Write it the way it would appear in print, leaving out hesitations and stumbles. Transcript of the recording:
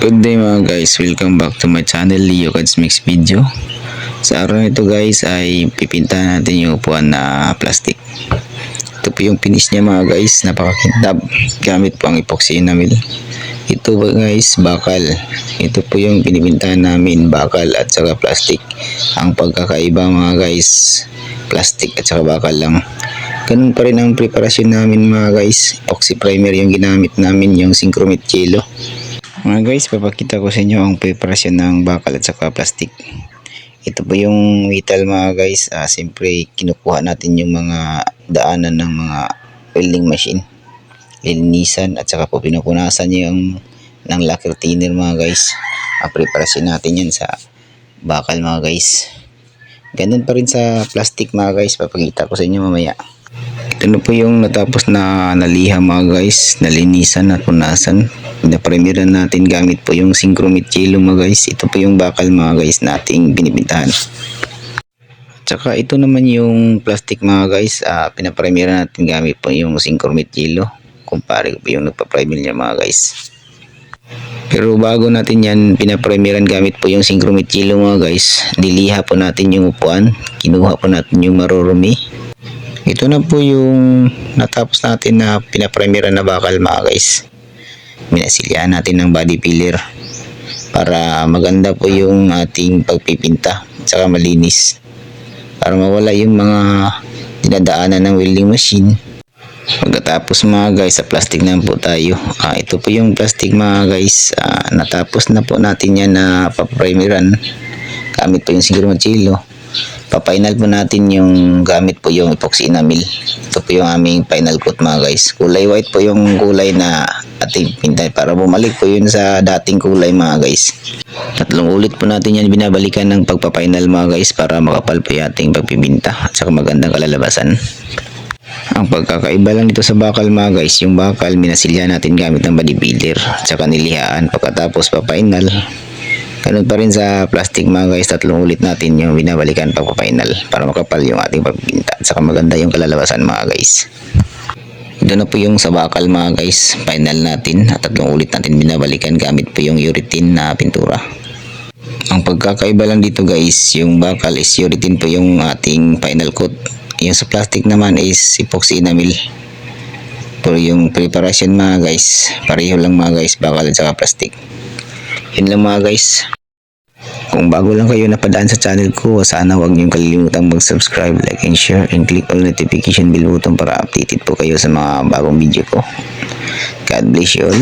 Good day mga guys, welcome back to my channel, Leo Cads Mix Video. Sa araw nito guys ay pipintahan natin yung upuan na plastic. Ito po yung finish niya mga guys, napakakintab. Gamit po ang epoxy enamel. Ito po guys, bakal. Ito po yung pinipintahan namin, bakal at saka plastic. Ang pagkakaiba mga guys, plastic at saka bakal lang. Ganun pa rin ang preparasyon namin mga guys. Epoxy primer yung ginamit namin, yung Synchromit Yellow. Mga guys, papakita ko sa inyo ang preparasyon ng bakal at saka plastic. Ito po yung metal mga guys. Siyempre kinukuha natin yung mga daanan ng mga welding machine. Lilinisan at saka po pinupunasan yung ng lacquer thinner mga guys. Preparasyon natin yan sa bakal mga guys. Ganun pa rin sa plastic mga guys. Papakita ko sa inyo mamaya. Ito na po yung natapos na naliha mga guys, nalinisan at punasan. Pinaprimera natin gamit po yung Synchromit Yellow mga guys. Ito po yung bakal mga guys nating binibintahan. Tsaka ito naman yung plastic mga guys, pinaprimera natin gamit po yung Synchromit Yellow. Kumpare ko po yung nagpa-primer niya mga guys. Pero bago natin yan pinaprimeran gamit po yung Synchromit Yellow mga guys, diliha po natin yung upuan, kinuha po natin yung marurumi. Ito na po yung natapos natin na pinaprimeran na bakal mga guys. Minasilyahan natin ng body filler para maganda po yung ating pagpipinta at saka malinis. Para mawala yung mga dinadaanan ng welding machine. Pagkatapos mga guys, sa plastic na po tayo. Ito po yung plastic mga guys. Natapos na po natin yan na paprimeran. Gamit po yung Synchromit Yellow. Pa-final po natin yung gamit po yung epoxy enamel. Ito po yung aming final coat mga guys. Kulay white po yung kulay na ating pintay para bumalik po yun sa dating kulay mga guys. Tatlong ulit po natin yan binabalikan ng pagpa-final mga guys para makapal po yung ating pagpipinta at saka magandang kalalabasan. Ang pagkakaiba lang dito sa bakal mga guys, yung bakal minasilya natin gamit ng body filler at saka nilihaan pagkatapos pa-final. Ganun pa rin sa plastic mga guys, tatlong ulit natin yung binabalikan pagpa-final para makapal yung ating pagpipinta at saka maganda yung kalalabasan mga guys. Ito na po yung sa bakal mga guys, final natin at tatlong ulit natin binabalikan gamit po yung urethane na pintura. Ang pagkakaiba lang dito guys, yung bakal is urethane po yung ating final coat. Yung sa plastic naman is epoxy enamel. Pero yung preparation mga guys, pareho lang mga guys, bakal at saka plastic. Yun lang mga guys. Kung bago lang kayo napadaan sa channel ko, sana huwag niyong kalilimutang mag-subscribe, like and share, and click all notification bell button para updated po kayo sa mga bagong video ko. God bless you all.